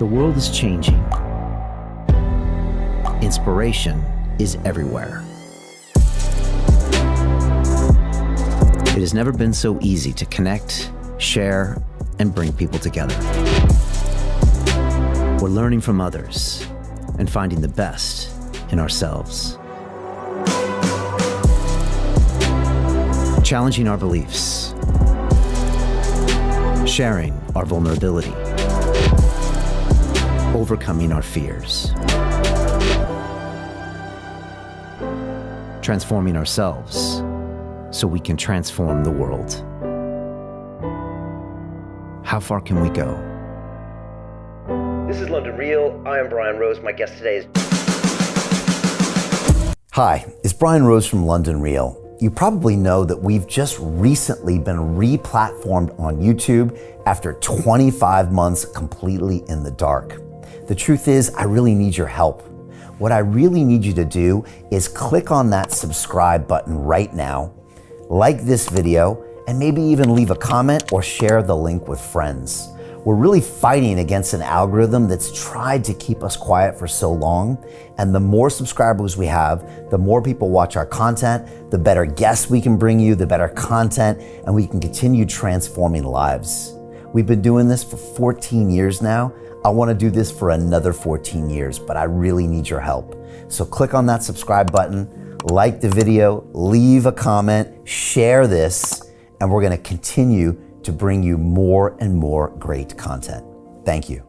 The world is changing. Inspiration is everywhere. It has never been so easy to connect, share, and bring people together. We're learning from others and finding the best in ourselves. Challenging our beliefs. Sharing our vulnerability. Overcoming our fears. Transforming ourselves so we can transform the world. How far can we go? This is London Real. I am Brian Rose. My guest today is... Hi, it's Brian Rose from London Real. You probably know that we've just recently been re-platformed on YouTube after 25 months completely in the dark. The truth is, I really need your help. What I really need you to do is click on that subscribe button right now, like this video, and maybe even leave a comment or share the link with friends. We're really fighting against an algorithm that's tried to keep us quiet for so long. And the more subscribers we have, the more people watch our content, the better guests we can bring you, the better content, and we can continue transforming lives. We've been doing this for 14 years now. I want to do this for another 14 years, but I really need your help. So click on that subscribe button, like the video, leave a comment, share this, and we're going to continue to bring you more and more great content. Thank you.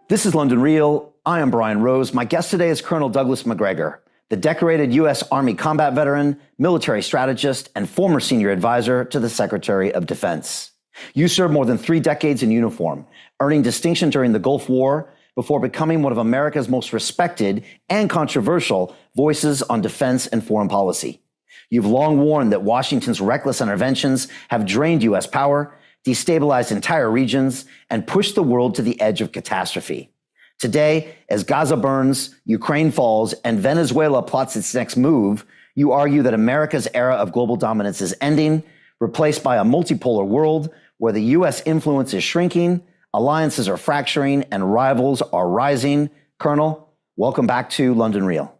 This is London Real. I am Brian Rose. My guest today is Colonel Douglas Macgregor, the decorated U.S. Army combat veteran, military strategist, and former senior advisor to the Secretary of Defense. You served more than 3 decades in uniform, earning distinction during the Gulf War before becoming one of America's most respected and controversial voices on defense and foreign policy. You've long warned that Washington's reckless interventions have drained U.S. power, destabilized entire regions, and pushed the world to the edge of catastrophe. Today, as Gaza burns, Ukraine falls, and Venezuela plots its next move, you argue that America's era of global dominance is ending, replaced by a multipolar world where the U.S. influence is shrinking, alliances are fracturing, and rivals are rising. Colonel, welcome back to London Real.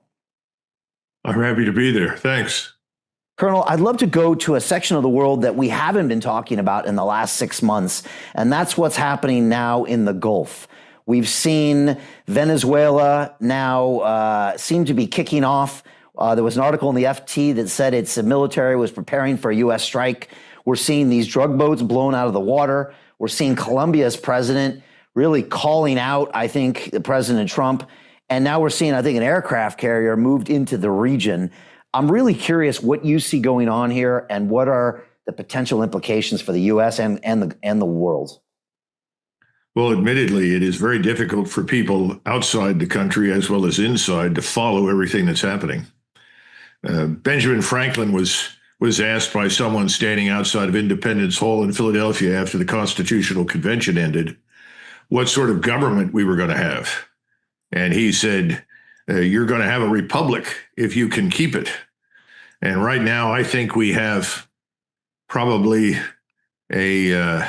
I'm happy to be there. Thanks. Colonel, I'd love to go to a section of the world that we haven't been talking about in the last 6 months, and that's what's happening now in the Gulf. We've seen Venezuela now seem to be kicking off. There was an article in the FT that said its military was preparing for a U.S. strike. We're seeing these drug boats blown out of the water. We're seeing Colombia's president really calling out, I think, President Trump. And now we're seeing, I think, an aircraft carrier moved into the region. I'm really curious what you see going on here and what are the potential implications for the U.S. and the world. Well, admittedly, it is very difficult for people outside the country as well as inside to follow everything that's happening. Benjamin Franklin was asked by someone standing outside of Independence Hall in Philadelphia after the Constitutional Convention ended what sort of government we were going to have. And he said, you're going to have a republic if you can keep it. And right now, I think we have probably a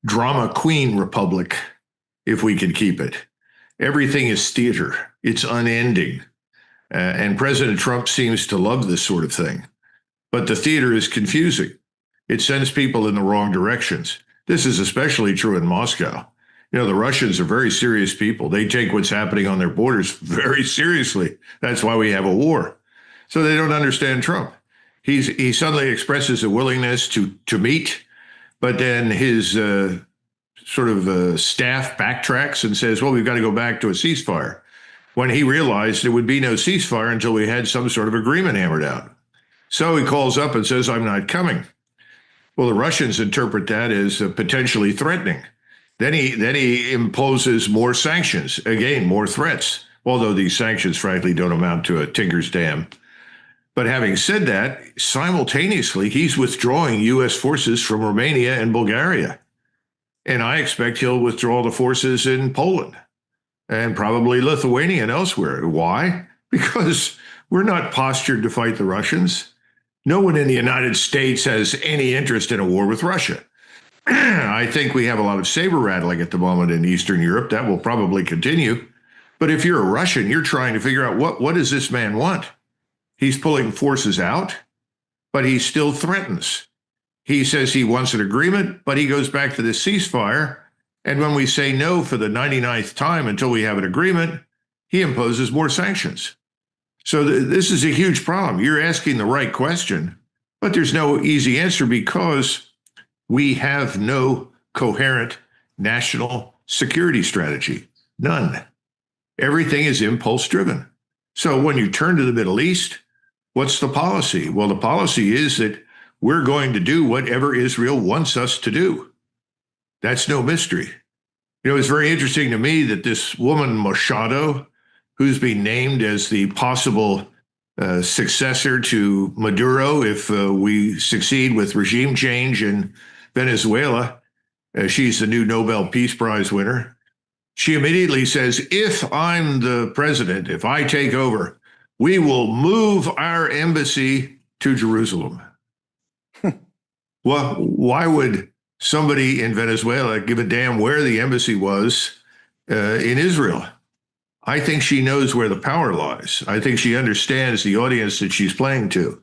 drama queen republic if we can keep it. Everything is theater. It's unending. And President Trump seems to love this sort of thing. But the theater is confusing. It sends people in the wrong directions. This is especially true in Moscow. You know, the Russians are very serious people. They take what's happening on their borders very seriously. That's why we have a war. So they don't understand Trump. He suddenly expresses a willingness to meet, but then his staff backtracks and says, well, we've got to go back to a ceasefire, when he realized there would be no ceasefire until we had some sort of agreement hammered out. So he calls up and says, I'm not coming. Well, the Russians interpret that as potentially threatening. Then he imposes more sanctions, again, more threats, although these sanctions, frankly, don't amount to a tinker's dam. But having said that, simultaneously, he's withdrawing U.S. forces from Romania and Bulgaria. And I expect he'll withdraw the forces in Poland and probably Lithuania and elsewhere. Why? Because we're not postured to fight the Russians. No one in the United States has any interest in a war with Russia. I think we have a lot of saber rattling at the moment in Eastern Europe. That will probably continue. But if you're a Russian, you're trying to figure out what does this man want? He's pulling forces out, but he still threatens. He says he wants an agreement, but he goes back to the ceasefire. And when we say no for the 99th time until we have an agreement, he imposes more sanctions. So this is a huge problem. You're asking the right question, but there's no easy answer because we have no coherent national security strategy. None. Everything is impulse driven. So when you turn to the Middle East, what's the policy? Well, the policy is that we're going to do whatever Israel wants us to do. That's no mystery. You know, it's very interesting to me that this woman, Machado, who's been named as the possible successor to Maduro if we succeed with regime change in Venezuela, she's the new Nobel Peace Prize winner. She immediately says, if I'm the president, if I take over, we will move our embassy to Jerusalem. Well, why would somebody in Venezuela give a damn where the embassy was in Israel? I think she knows where the power lies. I think she understands the audience that she's playing to.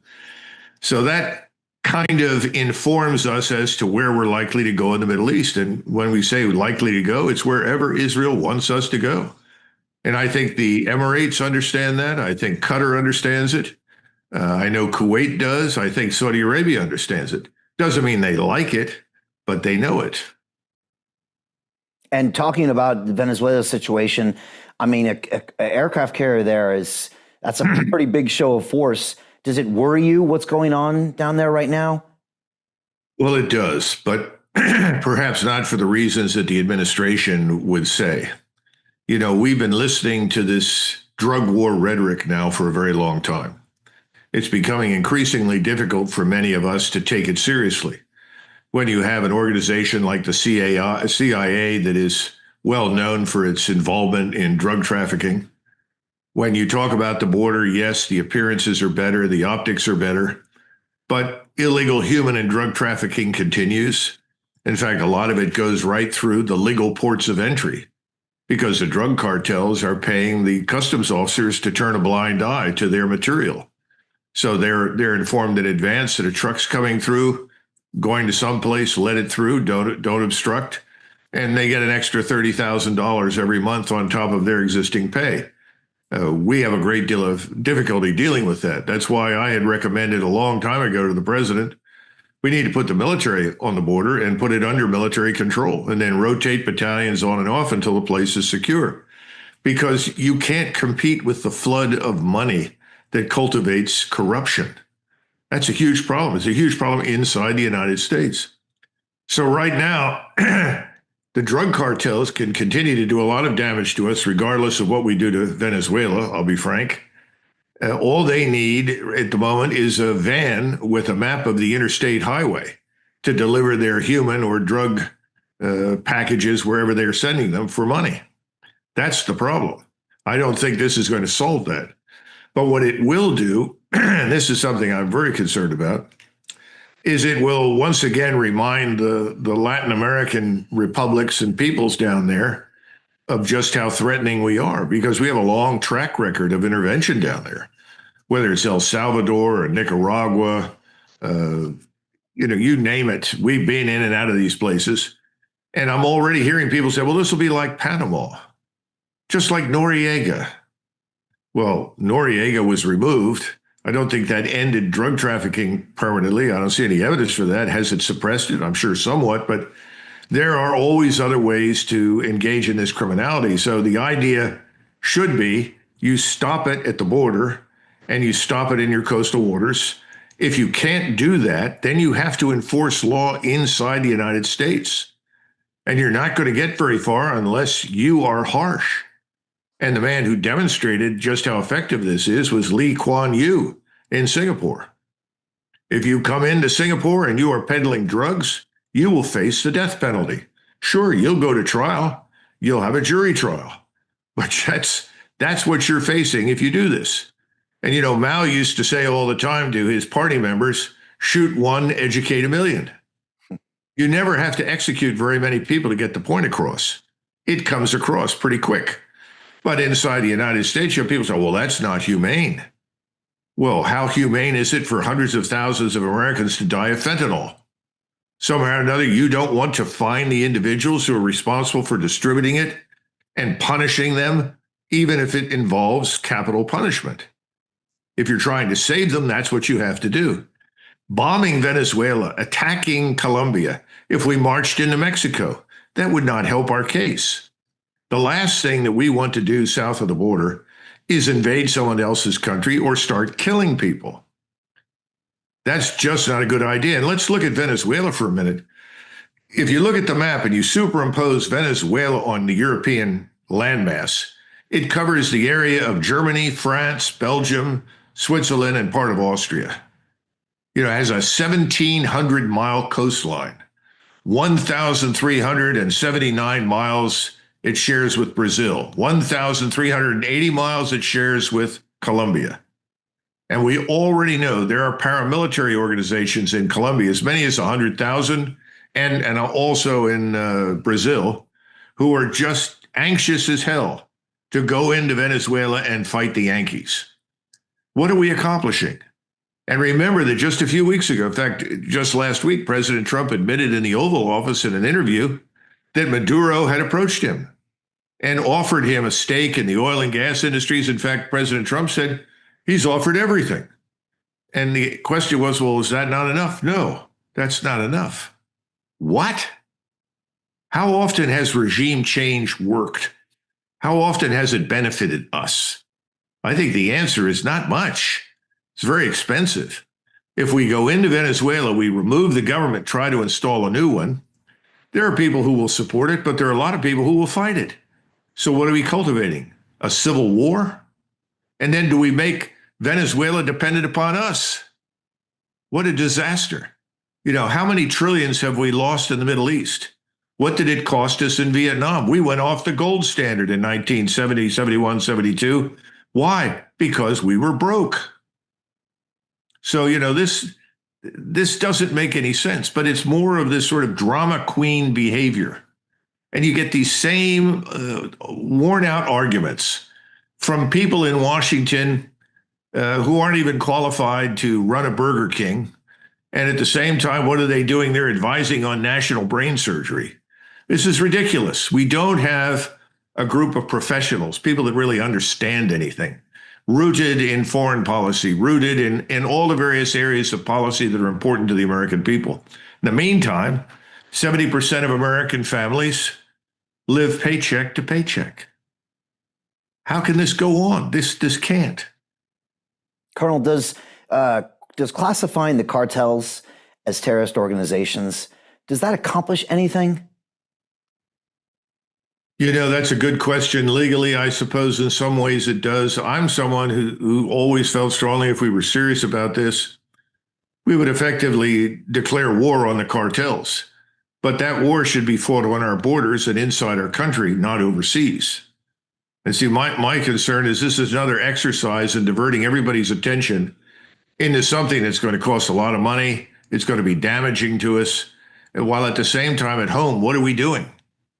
So that kind of informs us as to where we're likely to go in the Middle East. And when we say likely to go, it's wherever Israel wants us to go. And I think the Emirates understand that. I think Qatar understands it. I know Kuwait does. I think Saudi Arabia understands it. Doesn't mean they like it, but they know it. And talking about the Venezuela situation, I mean, a aircraft carrier there that's a pretty big show of force. Does it worry you what's going on down there right now? Well, it does, but perhaps not for the reasons that the administration would say. You know, we've been listening to this drug war rhetoric now for a very long time. It's becoming increasingly difficult for many of us to take it seriously. When you have an organization like the CIA that is well known for its involvement in drug trafficking, when you talk about the border, yes, the appearances are better, the optics are better, but illegal human and drug trafficking continues. In fact, a lot of it goes right through the legal ports of entry because the drug cartels are paying the customs officers to turn a blind eye to their material. So they're informed in advance that a truck's coming through, going to someplace, let it through, don't obstruct, and they get an extra $30,000 every month on top of their existing pay. We have a great deal of difficulty dealing with that. That's why I had recommended a long time ago to the president, we need to put the military on the border and put it under military control and then rotate battalions on and off until the place is secure. Because you can't compete with the flood of money that cultivates corruption. That's a huge problem. It's a huge problem inside the United States. So right now, the drug cartels can continue to do a lot of damage to us, regardless of what we do to Venezuela, I'll be frank. All they need at the moment is a van with a map of the interstate highway to deliver their human or drug packages wherever they're sending them for money. That's the problem. I don't think this is going to solve that. But what it will do, and this is something I'm very concerned about, is it will once again remind the Latin American republics and peoples down there of just how threatening we are, because we have a long track record of intervention down there, whether it's El Salvador or Nicaragua, you name it. We've been in and out of these places. And I'm already hearing people say, well, this will be like Panama, just like Noriega. Well, Noriega was removed. I don't think that ended drug trafficking permanently. I don't see any evidence for that. Has it suppressed it? I'm sure somewhat, but there are always other ways to engage in this criminality. So the idea should be you stop it at the border and you stop it in your coastal waters. If you can't do that, then you have to enforce law inside the United States. And you're not going to get very far unless you are harsh. And the man who demonstrated just how effective this is was Lee Kuan Yew in Singapore. If you come into Singapore and you are peddling drugs, you will face the death penalty. Sure, you'll go to trial. You'll have a jury trial. But that's what you're facing if you do this. And, Mao used to say all the time to his party members, shoot one, educate a million. You never have to execute very many people to get the point across. It comes across pretty quick. But inside the United States, you have people say, well, that's not humane. Well, how humane is it for hundreds of thousands of Americans to die of fentanyl? Somehow or another, you don't want to find the individuals who are responsible for distributing it and punishing them, even if it involves capital punishment. If you're trying to save them, that's what you have to do. Bombing Venezuela, attacking Colombia, if we marched into Mexico, that would not help our case. The last thing that we want to do south of the border is invade someone else's country or start killing people. That's just not a good idea. And let's look at Venezuela for a minute. If you look at the map and you superimpose Venezuela on the European landmass, it covers the area of Germany, France, Belgium, Switzerland, and part of Austria. It has a 1,700-mile coastline, 1,379 miles it shares with Brazil, 1,380 miles it shares with Colombia. And we already know there are paramilitary organizations in Colombia, as many as 100,000, and also in Brazil, who are just anxious as hell to go into Venezuela and fight the Yankees. What are we accomplishing? And remember that just a few weeks ago, in fact, just last week, President Trump admitted in the Oval Office in an interview that Maduro had approached him and offered him a stake in the oil and gas industries. In fact, President Trump said he's offered everything. And the question was, well, is that not enough? No, that's not enough. What? How often has regime change worked? How often has it benefited us? I think the answer is not much. It's very expensive. If we go into Venezuela, we remove the government, try to install a new one, there are people who will support it, but there are a lot of people who will fight it. So what are we cultivating? A civil war? And then do we make Venezuela dependent upon us? What a disaster. How many trillions have we lost in the Middle East? What did it cost us in Vietnam? We went off the gold standard in 1970, 71, 72. Why? Because we were broke. So, this doesn't make any sense, but it's more of this sort of drama queen behavior. And you get these same worn out arguments from people in Washington who aren't even qualified to run a Burger King. And at the same time, what are they doing? They're advising on national brain surgery. This is ridiculous. We don't have a group of professionals, people that really understand anything, rooted in foreign policy, rooted in all the various areas of policy that are important to the American people. In the meantime, 70% of American families live paycheck to paycheck. How can this go on? This can't. Colonel, does classifying the cartels as terrorist organizations, does that accomplish anything? That's a good question. Legally, I suppose in some ways it does. I'm someone who always felt strongly if we were serious about this, we would effectively declare war on the cartels. But that war should be fought on our borders and inside our country, not overseas. And see, my concern is this is another exercise in diverting everybody's attention into something that's going to cost a lot of money. It's going to be damaging to us. And while at the same time at home, what are we doing?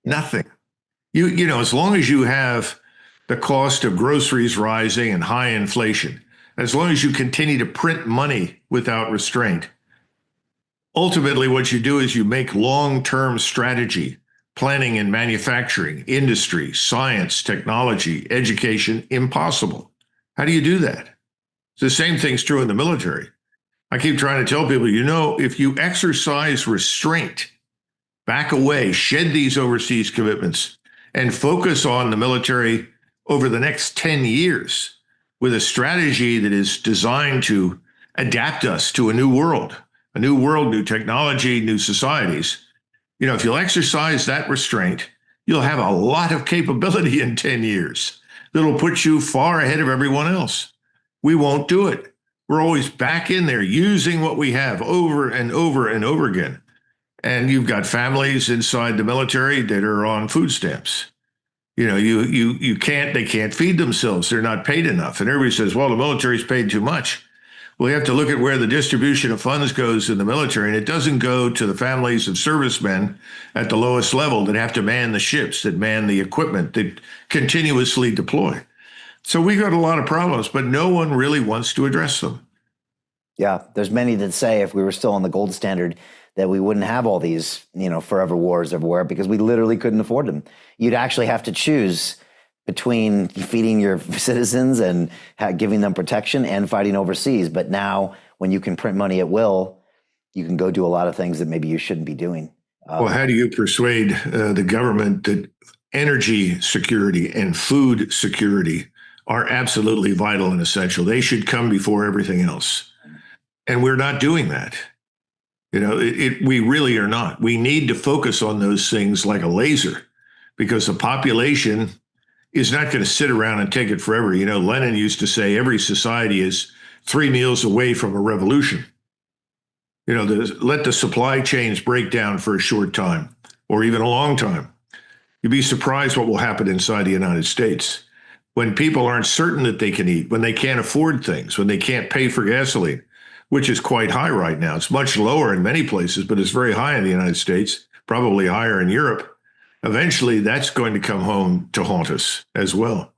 Nothing. As long as you have the cost of groceries rising and high inflation, as long as you continue to print money without restraint, ultimately what you do is you make long-term strategy, planning and manufacturing, industry, science, technology, education impossible. How do you do that? The same thing's true in the military. I keep trying to tell people, if you exercise restraint, back away, shed these overseas commitments, and focus on the military over the next 10 years with a strategy that is designed to adapt us to a new world, new technology, new societies. If you'll exercise that restraint, you'll have a lot of capability in 10 years that'll put you far ahead of everyone else. We won't do it. We're always back in there using what we have over and over and over again. And you've got families inside the military that are on food stamps. They can't feed themselves. They're not paid enough. And everybody says, well, the military's paid too much. Well, you have to look at where the distribution of funds goes in the military, and it doesn't go to the families of servicemen at the lowest level that have to man the ships, that man the equipment, that continuously deploy. So we got a lot of problems, but no one really wants to address them. Yeah, there's many that say if we were still on the gold standard that we wouldn't have all these, forever wars everywhere because we literally couldn't afford them. You'd actually have to choose between feeding your citizens and giving them protection and fighting overseas. But now when you can print money at will, you can go do a lot of things that maybe you shouldn't be doing. Well, how do you persuade the government that energy security and food security are absolutely vital and essential? They should come before everything else. And we're not doing that. We really are not. We need to focus on those things like a laser because the population is not going to sit around and take it forever. Lenin used to say every society is 3 meals away from a revolution. Let the supply chains break down for a short time or even a long time. You'd be surprised what will happen inside the United States when people aren't certain that they can eat, when they can't afford things, when they can't pay for gasoline, which is quite high right now. It's much lower in many places, but it's very high in the United States, probably higher in Europe. Eventually, that's going to come home to haunt us as well.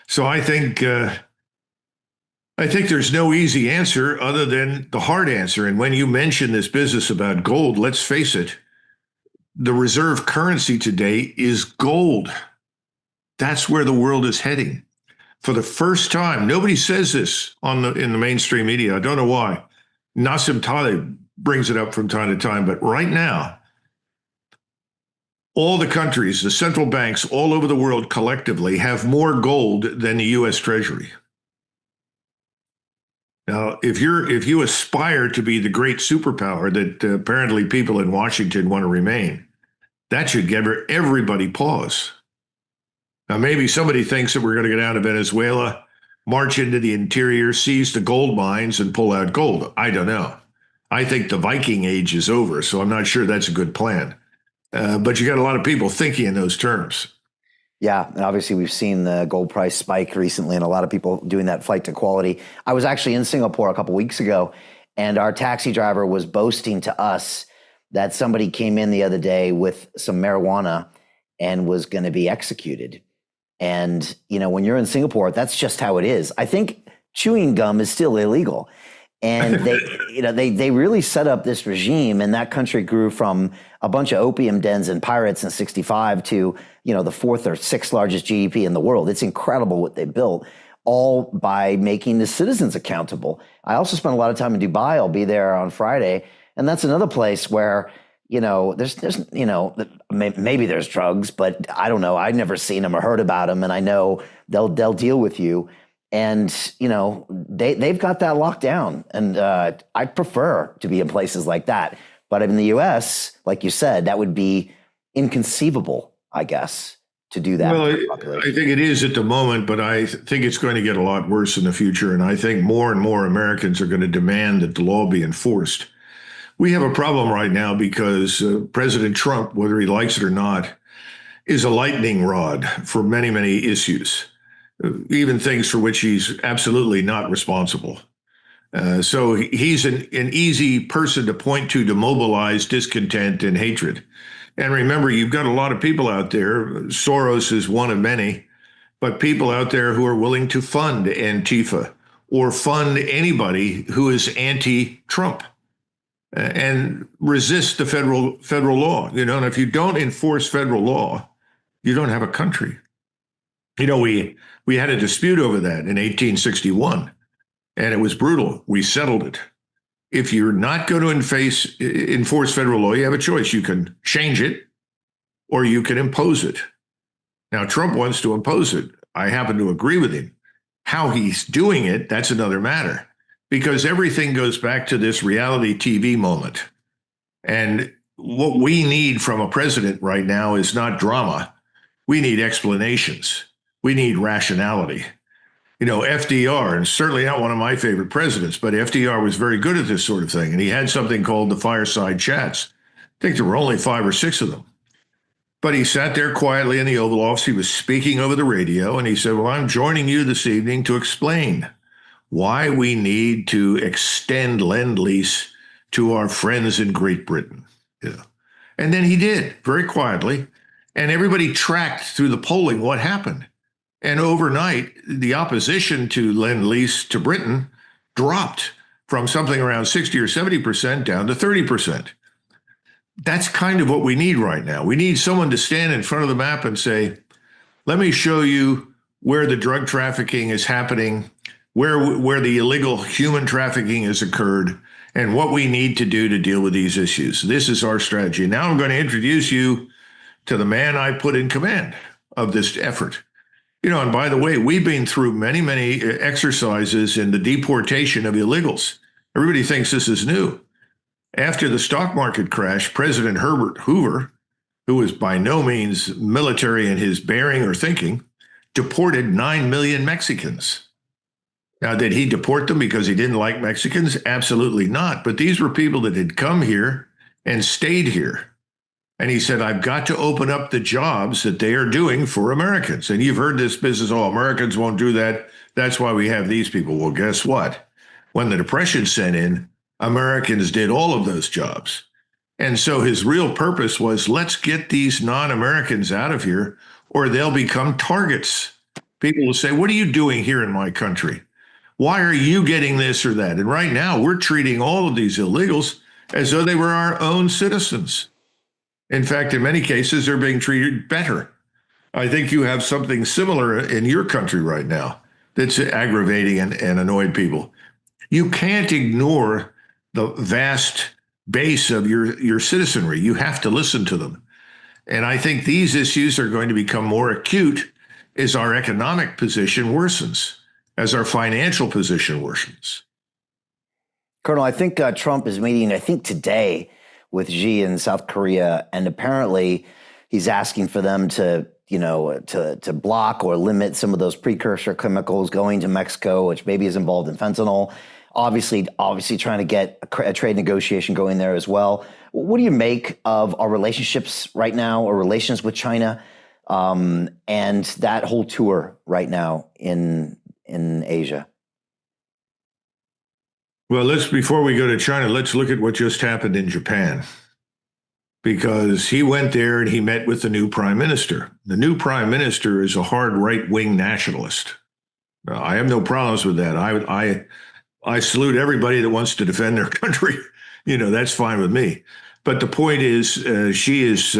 So I think there's no easy answer other than the hard answer. And when you mention this business about gold, let's face it, the reserve currency today is gold. That's where the world is heading. For the first time, nobody says this in the mainstream media. I don't know why. Nassim Taleb brings it up from time to time, but right now, all the countries, the central banks all over the world collectively have more gold than the U.S. Treasury. Now, if you aspire to be the great superpower that apparently people in Washington want to remain, that should give everybody pause. Now, maybe somebody thinks that we're going to go down to Venezuela, march into the interior, seize the gold mines, and pull out gold. I don't know. I think the Viking age is over, so I'm not sure that's a good plan. But you got a lot of people thinking in those terms. Yeah, and obviously we've seen the gold price spike recently and a lot of people doing that flight to quality. I was actually in Singapore a couple weeks ago, and our taxi driver was boasting to us that somebody came in the other day with some marijuana and was going to be executed. And, when you're in Singapore, that's just how it is. I think chewing gum is still illegal. And they really set up this regime, and that country grew from a bunch of opium dens and pirates in 1965 to, the 4th or 6th largest GDP in the world. It's incredible what they built, all by making the citizens accountable. I also spent a lot of time in Dubai. I'll be there on Friday. And that's another place where, there's maybe there's drugs, but I don't know. I've never seen them or heard about them. And I know they'll deal with you. And, they've got that locked down. And I prefer to be in places like that. But in the U.S., like you said, that would be inconceivable, I guess, to do that. Well, I think it is at the moment, but I think it's going to get a lot worse in the future. And I think more and more Americans are going to demand that the law be enforced. We have a problem right now because President Trump, whether he likes it or not, is a lightning rod for many, many issues, even things for which he's absolutely not responsible. So he's an easy person to point to mobilize discontent and hatred. And remember, you've got a lot of people out there. Soros is one of many, but people out there who are willing to fund Antifa or fund anybody who is anti-Trump and resist the federal law. And if you don't enforce federal law, you don't have a country. We had a dispute over that in 1861, and it was brutal. We settled it. If you're not going to enforce federal law, you have a choice. You can change it or you can impose it. Now, Trump wants to impose it. I happen to agree with him. How he's doing it, that's another matter, because everything goes back to this reality TV moment. And what we need from a president right now is not drama. We need explanations. We need rationality. FDR, and certainly not one of my favorite presidents, but FDR was very good at this sort of thing. And he had something called the fireside chats. I think there were only 5 or 6 of them. But he sat there quietly in the Oval Office. He was speaking over the radio, and he said, well, I'm joining you this evening to explain why we need to extend Lend-Lease to our friends in Great Britain. And then he did, very quietly. And everybody tracked through the polling what happened. And overnight, the opposition to Lend-Lease to Britain dropped from something around 60 or 70% down to 30%. That's kind of what we need right now. We need someone to stand in front of the map and say, let me show you where the drug trafficking is happening, where the illegal human trafficking has occurred, and what we need to do to deal with these issues. This is our strategy. Now I'm going to introduce you to the man I put in command of this effort. And by the way, we've been through many, many exercises in the deportation of illegals. Everybody thinks this is new. After the stock market crash, President Herbert Hoover, who was by no means military in his bearing or thinking, deported 9 million Mexicans. Now, did he deport them because he didn't like Mexicans? Absolutely not. But these were people that had come here and stayed here. And he said, I've got to open up the jobs that they are doing for Americans. And you've heard this business, oh, Americans won't do that. That's why we have these people. Well, guess what? When the Depression set in, Americans did all of those jobs. And so his real purpose was, let's get these non-Americans out of here, or they'll become targets. People will say, what are you doing here in my country? Why are you getting this or that? And right now, we're treating all of these illegals as though they were our own citizens. In fact, in many cases, they're being treated better. I think you have something similar in your country right now that's aggravating and annoyed people. You can't ignore the vast base of your citizenry. You have to listen to them. And I think these issues are going to become more acute as our economic position worsens, as our financial position worsens. Colonel, I think Trump is meeting, I think today, with Xi in South Korea, and apparently he's asking for them to block or limit some of those precursor chemicals going to Mexico, which maybe is involved in fentanyl. Obviously trying to get a trade negotiation going there as well. What do you make of our relationships right now, or relations with China, and that whole tour right now in Asia? Well, before we go to China, let's look at what just happened in Japan. Because he went there and he met with the new prime minister. The new prime minister is a hard right-wing nationalist. Now, I have no problems with that. I salute everybody that wants to defend their country. That's fine with me. But the point is, she is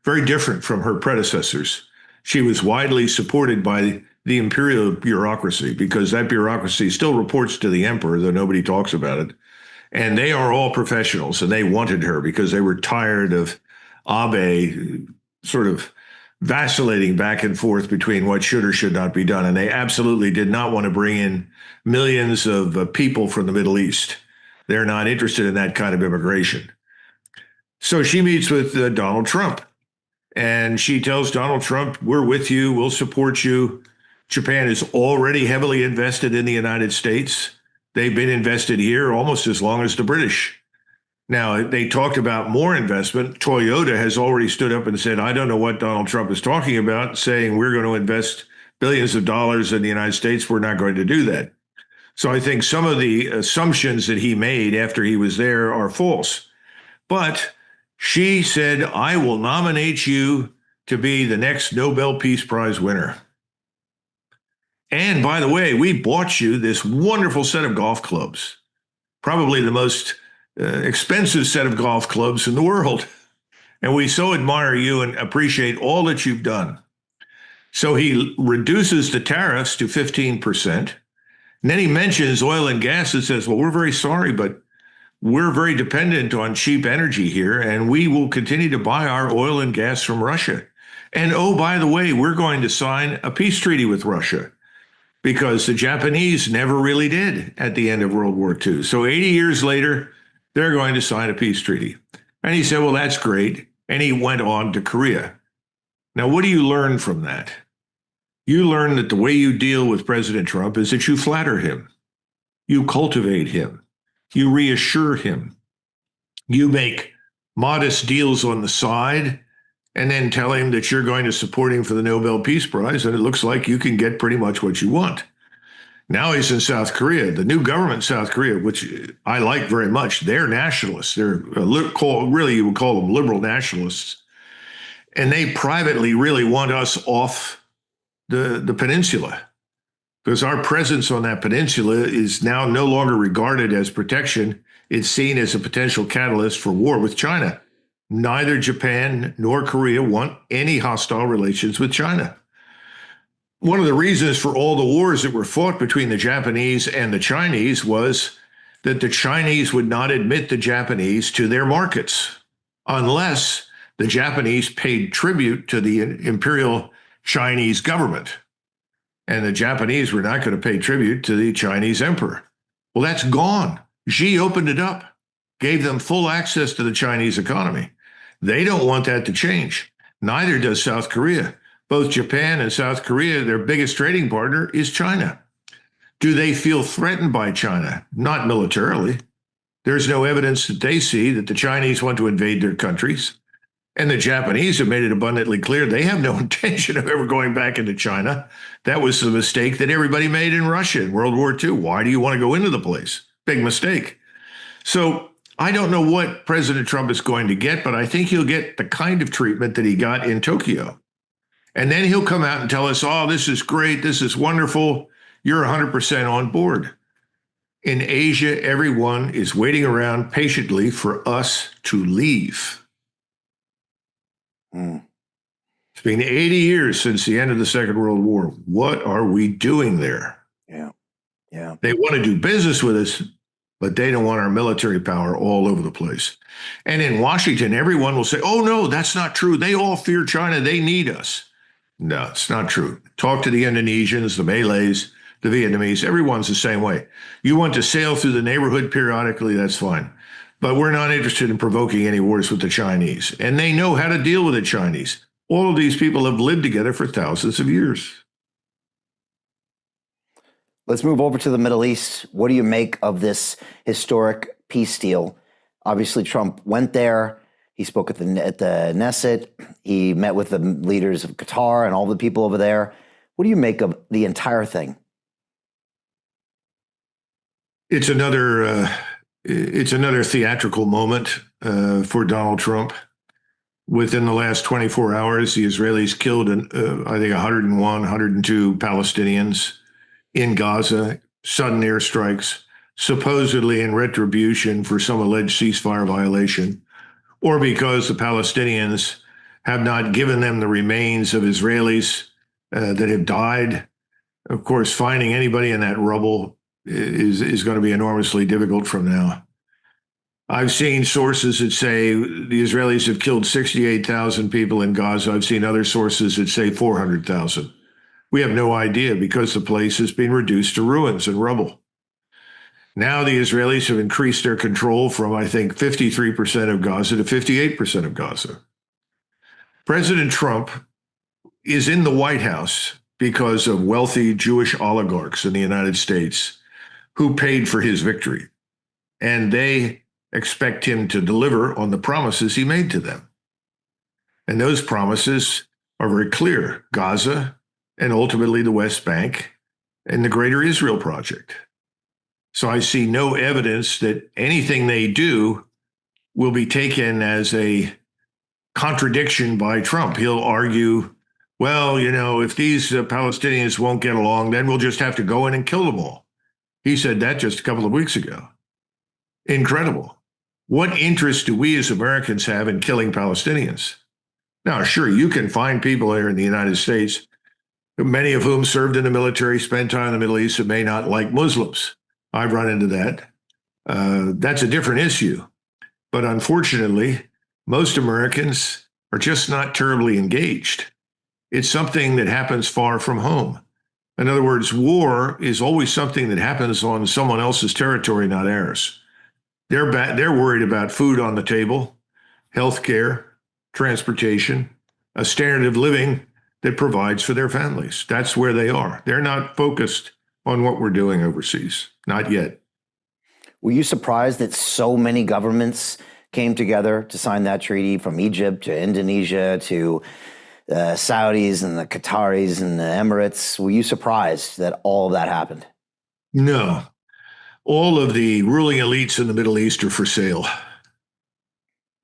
very different from her predecessors. She was widely supported by the imperial bureaucracy, because that bureaucracy still reports to the emperor, though nobody talks about it. And they are all professionals, and they wanted her because they were tired of Abe sort of vacillating back and forth between what should or should not be done. And they absolutely did not want to bring in millions of people from the Middle East. They're not interested in that kind of immigration. So she meets with Donald Trump, and she tells Donald Trump, we're with you, we'll support you. Japan is already heavily invested in the United States. They've been invested here almost as long as the British. Now, they talked about more investment. Toyota has already stood up and said, I don't know what Donald Trump is talking about, saying we're going to invest billions of dollars in the United States. We're not going to do that. So I think some of the assumptions that he made after he was there are false. But she said, I will nominate you to be the next Nobel Peace Prize winner. And by the way, we bought you this wonderful set of golf clubs, probably the most expensive set of golf clubs in the world. And we so admire you and appreciate all that you've done. So he reduces the tariffs to 15%. And then he mentions oil and gas and says, well, we're very sorry, but we're very dependent on cheap energy here, and we will continue to buy our oil and gas from Russia. And oh, by the way, we're going to sign a peace treaty with Russia, because the Japanese never really did at the end of World War II. So 80 years later, they're going to sign a peace treaty. And he said, well, that's great. And he went on to Korea. Now, what do you learn from that? You learn that the way you deal with President Trump is that you flatter him. You cultivate him. You reassure him. You make modest deals on the side and then tell him that you're going to support him for the Nobel Peace Prize, and it looks like you can get pretty much what you want. Now he's in South Korea. The new government in South Korea, which I like very much, they're nationalists. They're really, you would call them liberal nationalists. And they privately really want us off the peninsula, because our presence on that peninsula is now no longer regarded as protection. It's seen as a potential catalyst for war with China. Neither Japan nor Korea want any hostile relations with China. One of the reasons for all the wars that were fought between the Japanese and the Chinese was that the Chinese would not admit the Japanese to their markets unless the Japanese paid tribute to the imperial Chinese government. And the Japanese were not going to pay tribute to the Chinese emperor. Well, that's gone. Xi opened it up, gave them full access to the Chinese economy. They don't want that to change. Neither does South Korea. Both Japan and South Korea, their biggest trading partner is China. Do they feel threatened by China? Not militarily. There's no evidence that they see that the Chinese want to invade their countries. And the Japanese have made it abundantly clear they have no intention of ever going back into China. That was the mistake that everybody made in Russia in World War II. Why do you want to go into the place? Big mistake. So I don't know what President Trump is going to get, but I think he'll get the kind of treatment that he got in Tokyo. And then he'll come out and tell us, oh, this is great, this is wonderful, you're 100% on board. In Asia, everyone is waiting around patiently for us to leave. It's been 80 years since the end of the Second World War. What are we doing there? Yeah. They want to do business with us, but they don't want our military power all over the place. And in Washington, everyone will say, oh, no, that's not true. They all fear China. They need us. No, it's not true. Talk to the Indonesians, the Malays, the Vietnamese. Everyone's the same way. You want to sail through the neighborhood periodically, that's fine. But we're not interested in provoking any wars with the Chinese. And they know how to deal with the Chinese. All of these people have lived together for thousands of years. Let's move over to the Middle East. What do you make of this historic peace deal? Obviously, Trump went there. He spoke at the Knesset. He met with the leaders of Qatar and all the people over there. What do you make of the entire thing? It's another theatrical moment for Donald Trump. Within the last 24 hours, the Israelis killed, I think, 101, 102 Palestinians in Gaza, sudden airstrikes, supposedly in retribution for some alleged ceasefire violation, or because the Palestinians have not given them the remains of Israelis that have died. Of course, finding anybody in that rubble is going to be enormously difficult from now. I've seen sources that say the Israelis have killed 68,000 people in Gaza. I've seen other sources that say 400,000. We have no idea because the place has been reduced to ruins and rubble. Now the Israelis have increased their control from, I think, 53% of Gaza to 58% of Gaza. President Trump is in the White House because of wealthy Jewish oligarchs in the United States who paid for his victory. And they expect him to deliver on the promises he made to them. And those promises are very clear: Gaza, and ultimately the West Bank, and the Greater Israel Project. So I see no evidence that anything they do will be taken as a contradiction by Trump. He'll argue, well, you know, if these Palestinians won't get along, then we'll just have to go in and kill them all. He said that just a couple of weeks ago. Incredible. What interest do we as Americans have in killing Palestinians? Now, sure, you can find people here in the United States, many of whom served in the military, spent time in the Middle East, and may not like Muslims. I've run into that. That's a different issue. But unfortunately, most Americans are just not terribly engaged. It's something that happens far from home. In other words, war is always something that happens on someone else's territory, not ours. They're worried about food on the table, health care, transportation, a standard of living that provides for their families. That's where they are. They're not focused on what we're doing overseas. Not yet. Were you surprised that so many governments came together to sign that treaty, from Egypt to Indonesia to Saudis and the Qataris and the Emirates? Were you surprised that all of that happened? No. All of the ruling elites in the Middle East are for sale.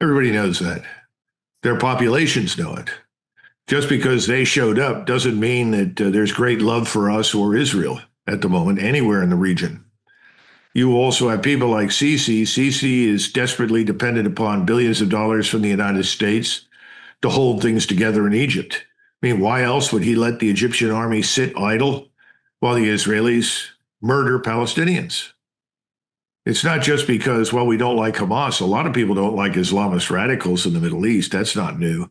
Everybody knows that. Their populations know it. Just because they showed up doesn't mean that there's great love for us or Israel at the moment, anywhere in the region. You also have people like Sisi. Sisi is desperately dependent upon billions of dollars from the United States to hold things together in Egypt. I mean, why else would he let the Egyptian army sit idle while the Israelis murder Palestinians? It's not just because, well, we don't like Hamas. A lot of people don't like Islamist radicals in the Middle East. That's not new.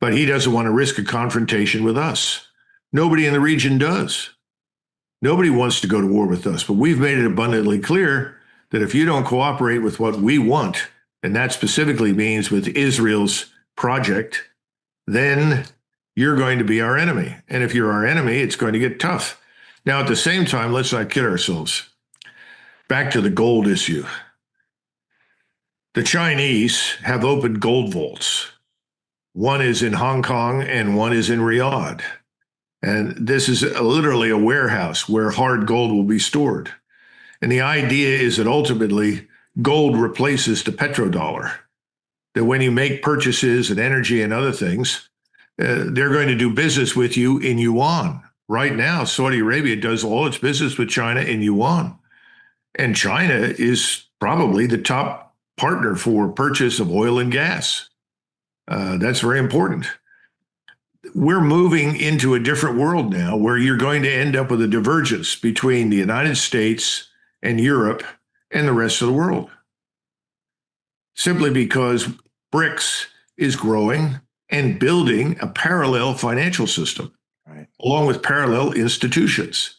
But he doesn't want to risk a confrontation with us. Nobody in the region does. Nobody wants to go to war with us. But we've made it abundantly clear that if you don't cooperate with what we want, and that specifically means with Israel's project, then you're going to be our enemy. And if you're our enemy, it's going to get tough. Now, at the same time, let's not kid ourselves. Back to the gold issue. The Chinese have opened gold vaults. One is in Hong Kong and one is in Riyadh. And this is literally a warehouse where hard gold will be stored. And the idea is that ultimately gold replaces the petrodollar. That when you make purchases and energy and other things, they're going to do business with you in yuan. Right now, Saudi Arabia does all its business with China in yuan. And China is probably the top partner for purchase of oil and gas. That's very important. We're moving into a different world now where you're going to end up with a divergence between the United States and Europe and the rest of the world. Simply because BRICS is growing and building a parallel financial system, right, along with parallel institutions.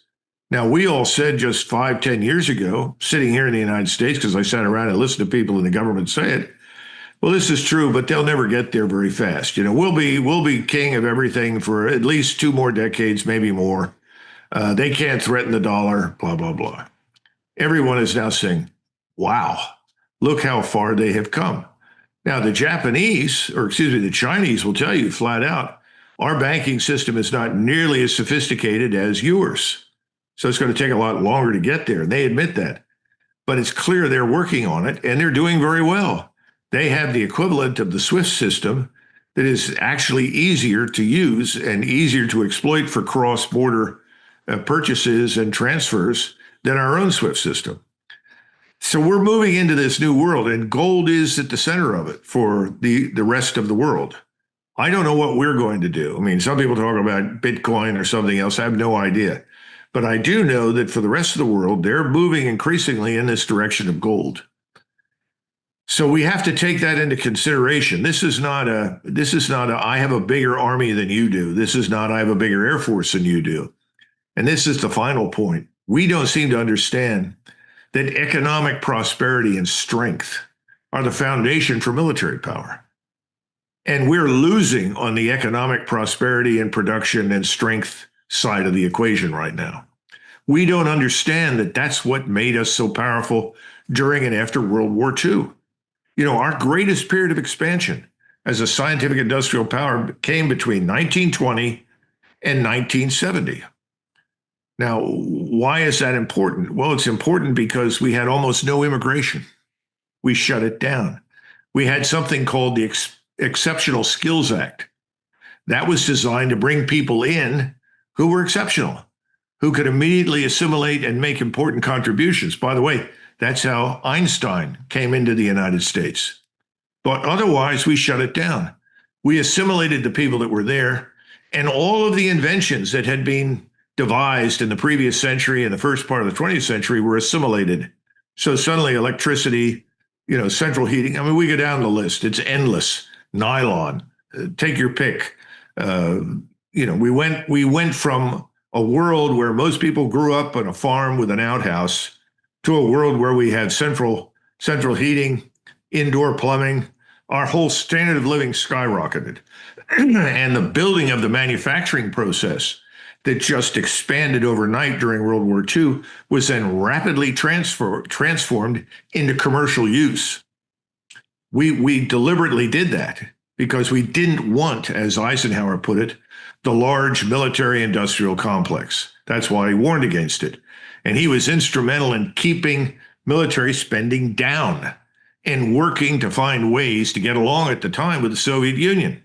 Now, we all said just 5-10 years ago, sitting here in the United States, because I sat around and listened to people in the government say it, well, this is true, but they'll never get there very fast. You know, we'll be king of everything for at least 2 more decades, maybe more. They can't threaten the dollar, blah, blah, blah. Everyone is now saying, wow, look how far they have come. Now, the Chinese will tell you flat out, our banking system is not nearly as sophisticated as yours. So it's going to take a lot longer to get there. They admit that. But it's clear they're working on it, and they're doing very well. They have the equivalent of the SWIFT system that is actually easier to use and easier to exploit for cross-border purchases and transfers than our own SWIFT system. So we're moving into this new world, and gold is at the center of it for the rest of the world. I don't know what we're going to do. I mean, some people talk about Bitcoin or something else. I have no idea. But I do know that for the rest of the world, they're moving increasingly in this direction of gold. So we have to take that into consideration. This is not a I have a bigger army than you do. This is not I have a bigger Air Force than you do. And this is the final point. We don't seem to understand that economic prosperity and strength are the foundation for military power. And we're losing on the economic prosperity and production and strength side of the equation right now. We don't understand that that's what made us so powerful during and after World War II. You know, our greatest period of expansion as a scientific industrial power came between 1920 and 1970. Now, why is that important? Well, it's important because we had almost no immigration. We shut it down. We had something called the Exceptional Skills Act. That was designed to bring people in who were exceptional, who could immediately assimilate and make important contributions. By the way, that's how Einstein came into the United States. But otherwise, we shut it down. We assimilated the people that were there, and all of the inventions that had been devised in the previous century and the first part of the 20th century were assimilated. So suddenly electricity, you know, central heating, I mean, we go down the list. It's endless. Nylon, take your pick. You know, we went from a world where most people grew up on a farm with an outhouse to a world where we had central heating, indoor plumbing. Our whole standard of living skyrocketed. And the building of the manufacturing process that just expanded overnight during World War II was then rapidly transformed into commercial use. We deliberately did that because we didn't want, as Eisenhower put it, the large military industrial complex. That's why he warned against it. And he was instrumental in keeping military spending down and working to find ways to get along at the time with the Soviet Union.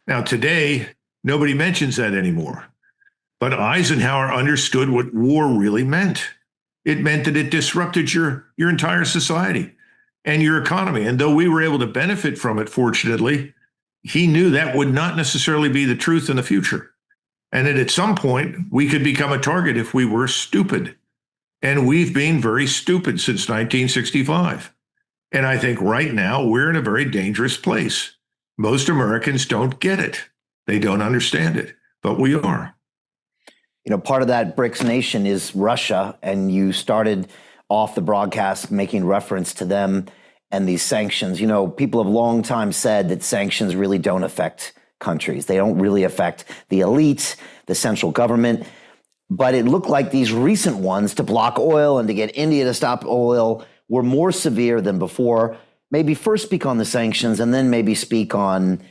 Now, today, nobody mentions that anymore. But Eisenhower understood what war really meant. It meant that it disrupted your entire society and your economy. And though we were able to benefit from it, fortunately, he knew that would not necessarily be the truth in the future. And that at some point, we could become a target if we were stupid. And we've been very stupid since 1965. And I think right now, we're in a very dangerous place. Most Americans don't get it. They don't understand it, but we are. You know, part of that BRICS nation is Russia, and you started off the broadcast making reference to them and these sanctions. You know, people have long time said that sanctions really don't affect countries. They don't really affect the elite, the central government. But it looked like these recent ones to block oil and to get India to stop oil were more severe than before. Maybe first speak on the sanctions and then maybe speak on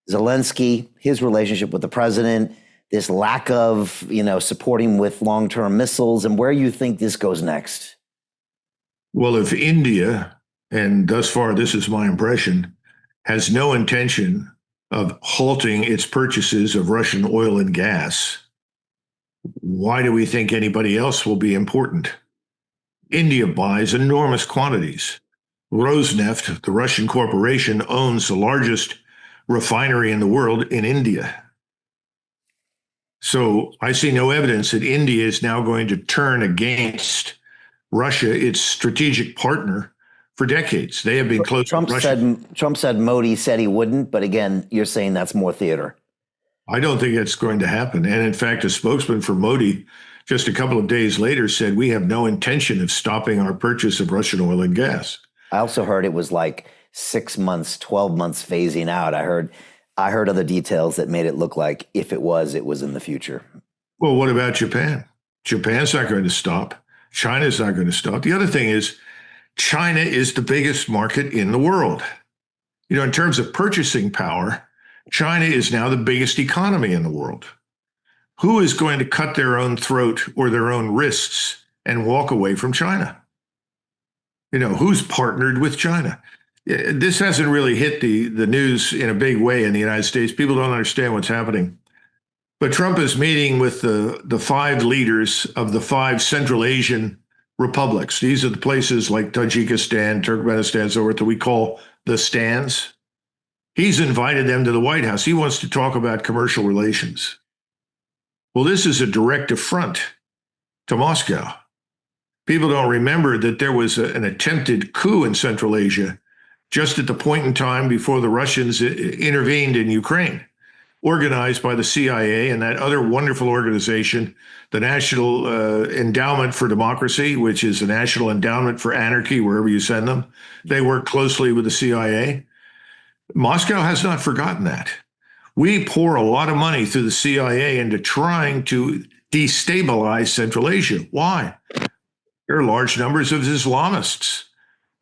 Zelensky, his relationship with the president, this lack of, supporting with long-term missiles, and where you think this goes next. Well, if India, and thus far this is my impression, has no intention of halting its purchases of Russian oil and gas, why do we think anybody else will be important? India buys enormous quantities. Rosneft, the Russian corporation, owns the largest refinery in the world in India. So I see no evidence that India is now going to turn against Russia, its strategic partner, for decades. They have been close to Russia. Trump said Modi said he wouldn't, but again, you're saying that's more theater. I don't think it's going to happen. And in fact, a spokesman for Modi just a couple of days later said, we have no intention of stopping our purchase of Russian oil and gas. I also heard it was like 6 months, 12 months phasing out. I heard other details that made it look like if it was in the future. Well, what about Japan? Japan's not going to stop. China's not going to stop. The other thing is, China is the biggest market in the world. In terms of purchasing power, China is now the biggest economy in the world. Who is going to cut their own throat or their own wrists and walk away from China? Who's partnered with China? This hasn't really hit the news in a big way in the United States. People don't understand what's happening. But Trump is meeting with the 5 leaders of the 5 Central Asian republics. These are the places like Tajikistan, Turkmenistan, so forth that we call the stands. He's invited them to the White House. He wants to talk about commercial relations. Well, this is a direct affront to Moscow. People don't remember that there was an attempted coup in Central Asia just at the point in time before the Russians intervened in Ukraine, organized by the CIA and that other wonderful organization, the National Endowment for Democracy, which is the National Endowment for Anarchy, wherever you send them. They work closely with the CIA. Moscow has not forgotten that. We pour a lot of money through the CIA into trying to destabilize Central Asia. Why? There are large numbers of Islamists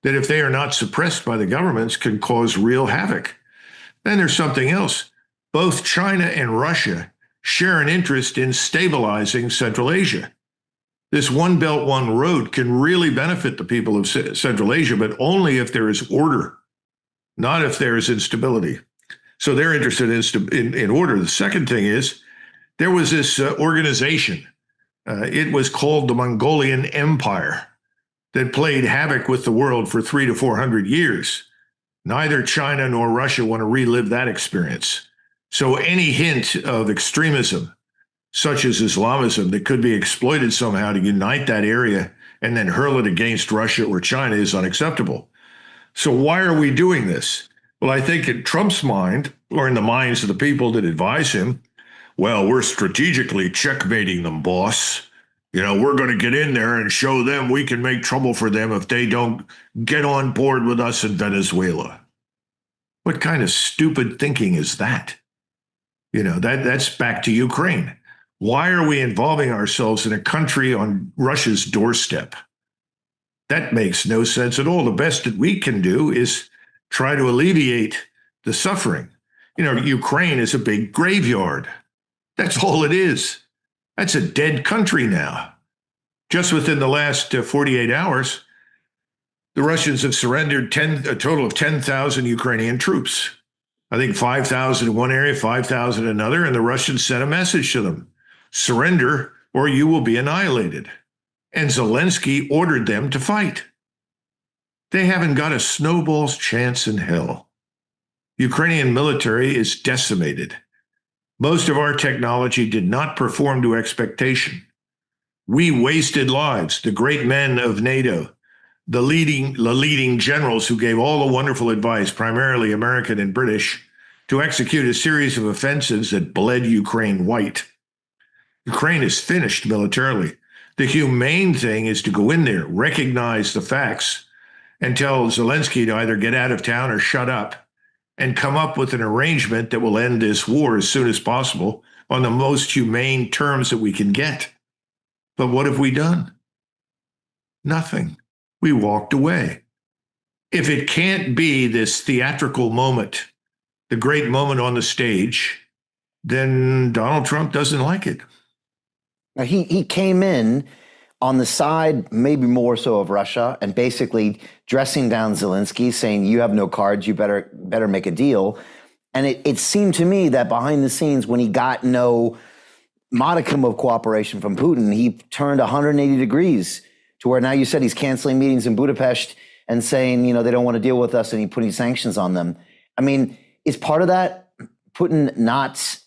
that, if they are not suppressed by the governments, can cause real havoc. Then there's something else. Both China and Russia share an interest in stabilizing Central Asia. This One Belt, One Road can really benefit the people of Central Asia, but only if there is order, not if there is instability. So they're interested in order. The second thing is, there was this organization. It was called the Mongolian Empire, that played havoc with the world for 300 to 400 years. Neither China nor Russia want to relive that experience. So any hint of extremism, such as Islamism, that could be exploited somehow to unite that area and then hurl it against Russia or China is unacceptable. So why are we doing this? Well, I think in Trump's mind, or in the minds of the people that advise him, well, we're strategically checkmating them, boss. We're going to get in there and show them we can make trouble for them if they don't get on board with us in Venezuela. What kind of stupid thinking is that? That's back to Ukraine. Why are we involving ourselves in a country on Russia's doorstep? That makes no sense at all. The best that we can do is try to alleviate the suffering. Ukraine is a big graveyard. That's all it is. That's a dead country now. Just within the last 48 hours, the Russians have surrendered a total of 10,000 Ukrainian troops. I think 5,000 in one area, 5,000 in another, and the Russians sent a message to them: surrender or you will be annihilated. And Zelensky ordered them to fight. They haven't got a snowball's chance in hell. Ukrainian military is decimated. Most of our technology did not perform to expectation. We wasted lives. The great men of NATO, the leading generals who gave all the wonderful advice, primarily American and British, to execute a series of offensives that bled Ukraine white. Ukraine is finished militarily. The humane thing is to go in there, recognize the facts, and tell Zelensky to either get out of town or shut up, and come up with an arrangement that will end this war as soon as possible on the most humane terms that we can get. But what have we done? Nothing. We walked away. If it can't be this theatrical moment, the great moment on the stage, then Donald Trump doesn't like it. Now, he came in on the side, maybe more so, of Russia, and basically dressing down Zelensky, saying, you have no cards, you better make a deal. And it seemed to me that behind the scenes, when he got no modicum of cooperation from Putin, he turned 180 degrees to where now you said he's canceling meetings in Budapest and saying, they don't want to deal with us, and he's putting sanctions on them. I mean, is part of that Putin not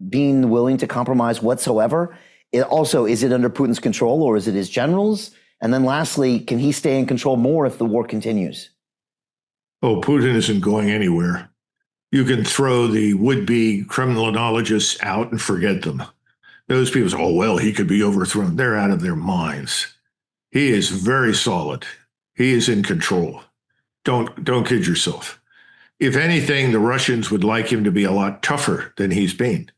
being willing to compromise whatsoever? Is it under Putin's control, or is it his generals? And then lastly, can he stay in control more if the war continues? Oh, Putin isn't going anywhere. You can throw the would-be criminologists out and forget them. Those people say, oh, well, he could be overthrown. They're out of their minds. He is very solid. He is in control. Don't kid yourself. If anything, the Russians would like him to be a lot tougher than he's been.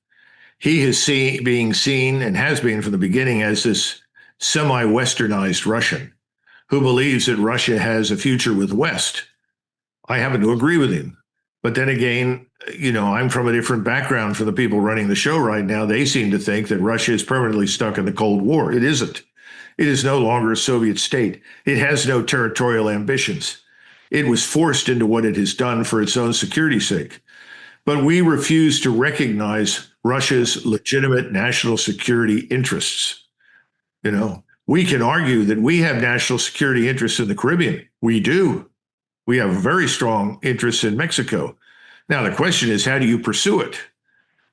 He is being seen and has been from the beginning as this semi-Westernized Russian who believes that Russia has a future with West. I happen to agree with him. But then again, I'm from a different background from the people running the show right now. They seem to think that Russia is permanently stuck in the Cold War. It isn't. It is no longer a Soviet state. It has no territorial ambitions. It was forced into what it has done for its own security's sake. But we refuse to recognize Russia's legitimate national security interests. We can argue that we have national security interests in the Caribbean. We do. We have very strong interests in Mexico. Now, the question is, how do you pursue it?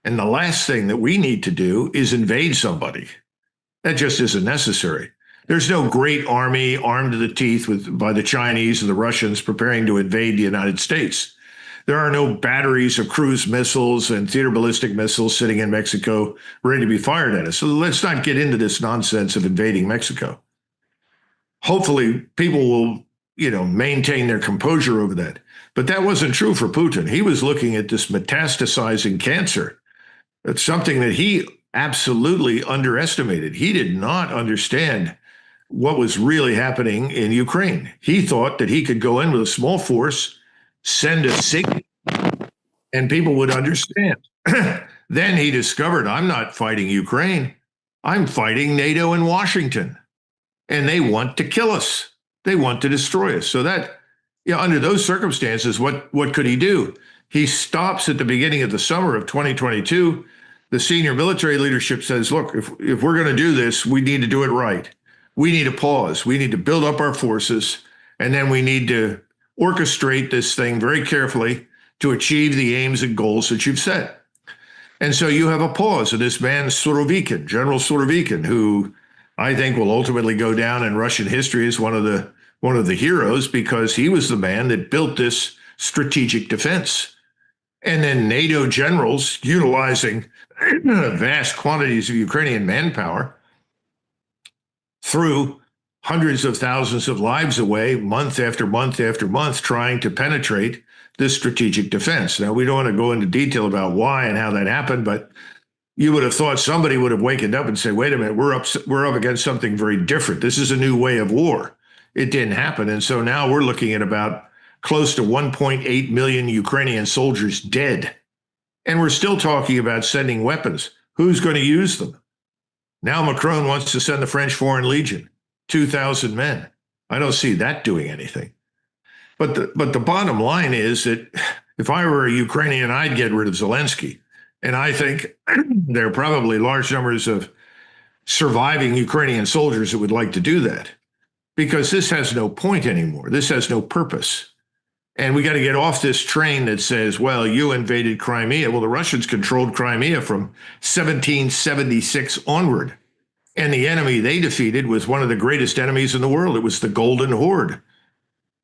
And the last thing that we need to do is invade somebody. That just isn't necessary. There's no great army armed to the teeth by the Chinese and the Russians preparing to invade the United States. There are no batteries of cruise missiles and theater ballistic missiles sitting in Mexico ready to be fired at us. So let's not get into this nonsense of invading Mexico. Hopefully, people will, maintain their composure over that. But that wasn't true for Putin. He was looking at this metastasizing cancer. It's something that he absolutely underestimated. He did not understand what was really happening in Ukraine. He thought that he could go in with a small force, send a signal, and people would understand. Then he discovered, I'm not fighting Ukraine. I'm fighting NATO and Washington. And they want to kill us. They want to destroy us. So that, under those circumstances, what could he do? He stops at the beginning of the summer of 2022. The senior military leadership says, look, if we're going to do this, we need to do it right. We need to pause. We need to build up our forces. And then we need to orchestrate this thing very carefully to achieve the aims and goals that you've set. And so you have a pause of this man, Surovikin, General Surovikin, who I think will ultimately go down in Russian history as one of the heroes, because he was the man that built this strategic defense. And then NATO generals, utilizing vast quantities of Ukrainian manpower, threw hundreds of thousands of lives away month after month after month trying to penetrate this strategic defense. Now, we don't want to go into detail about why and how that happened, but you would have thought somebody would have wakened up and said, wait a minute, we're up against something very different. This is a new way of war. It didn't happen. And so now we're looking at about close to 1.8 million Ukrainian soldiers dead. And we're still talking about sending weapons. Who's going to use them? Now Macron wants to send the French Foreign Legion, 2,000 men. I don't see that doing anything. But the bottom line is that if I were a Ukrainian, I'd get rid of Zelensky. And I think there are probably large numbers of surviving Ukrainian soldiers that would like to do that, because this has no point anymore. This has no purpose. And we got to get off this train that says, well, you invaded Crimea. Well, the Russians controlled Crimea from 1776 onward. And the enemy they defeated was one of the greatest enemies in the world. It was the Golden Horde,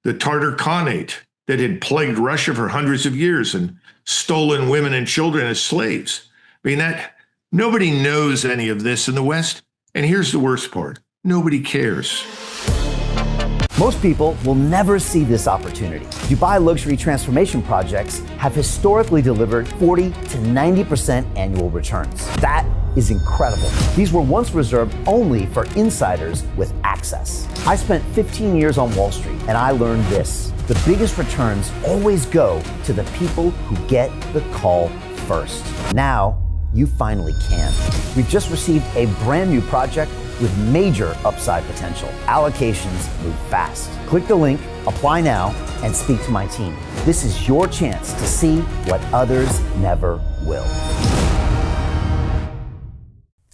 the Tartar Khanate that had plagued Russia for hundreds of years and stolen women and children as slaves. I mean, nobody knows any of this in the West. And here's the worst part. Nobody cares. Most people will never see this opportunity. Dubai luxury transformation projects have historically delivered 40 to 90% annual returns. That is incredible. These were once reserved only for insiders with access. I spent 15 years on Wall Street and I learned this: the biggest returns always go to the people who get the call first. Now, you finally can. We've just received a brand new project with major upside potential. Allocations move fast. Click the link, apply now, and speak to my team. This is your chance to see what others never will.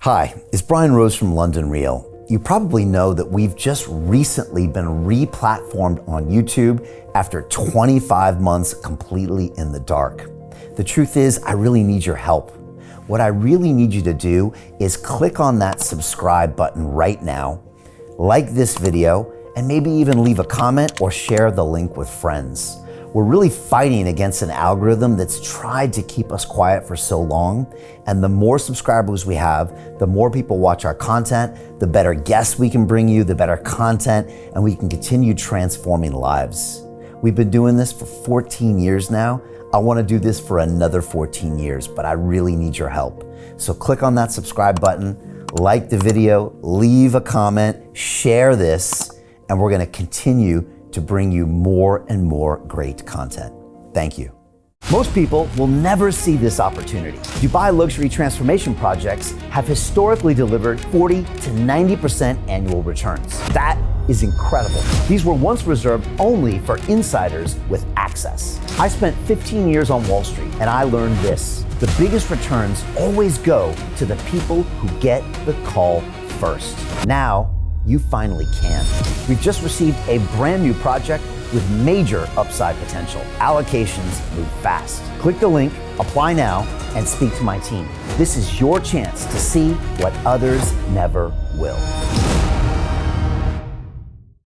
Hi, it's Brian Rose from London Real. You probably know that we've just recently been re-platformed on YouTube after 25 months completely in the dark. The truth is, I really need your help. What I really need you to do is click on that subscribe button right now, like this video, and maybe even leave a comment or share the link with friends. We're really fighting against an algorithm that's tried to keep us quiet for so long. And the more subscribers we have, the more people watch our content, the better guests we can bring you, the better content, and we can continue transforming lives. We've been doing this for 14 years now. I want to do this for another 14 years, but I really need your help. So click on that subscribe button, like the video, leave a comment, share this, and we're going to continue to bring you more and more great content. Thank you. Most people will never see this opportunity. Dubai luxury transformation projects have historically delivered 40 to 90% annual returns. That is incredible. These were once reserved only for insiders with access. I spent 15 years on Wall Street and I learned this: the biggest returns always go to the people who get the call first. Now, you finally can. We've just received a brand new project with major upside potential. Allocations move fast. Click the link, apply now, and speak to my team. This is your chance to see what others never will.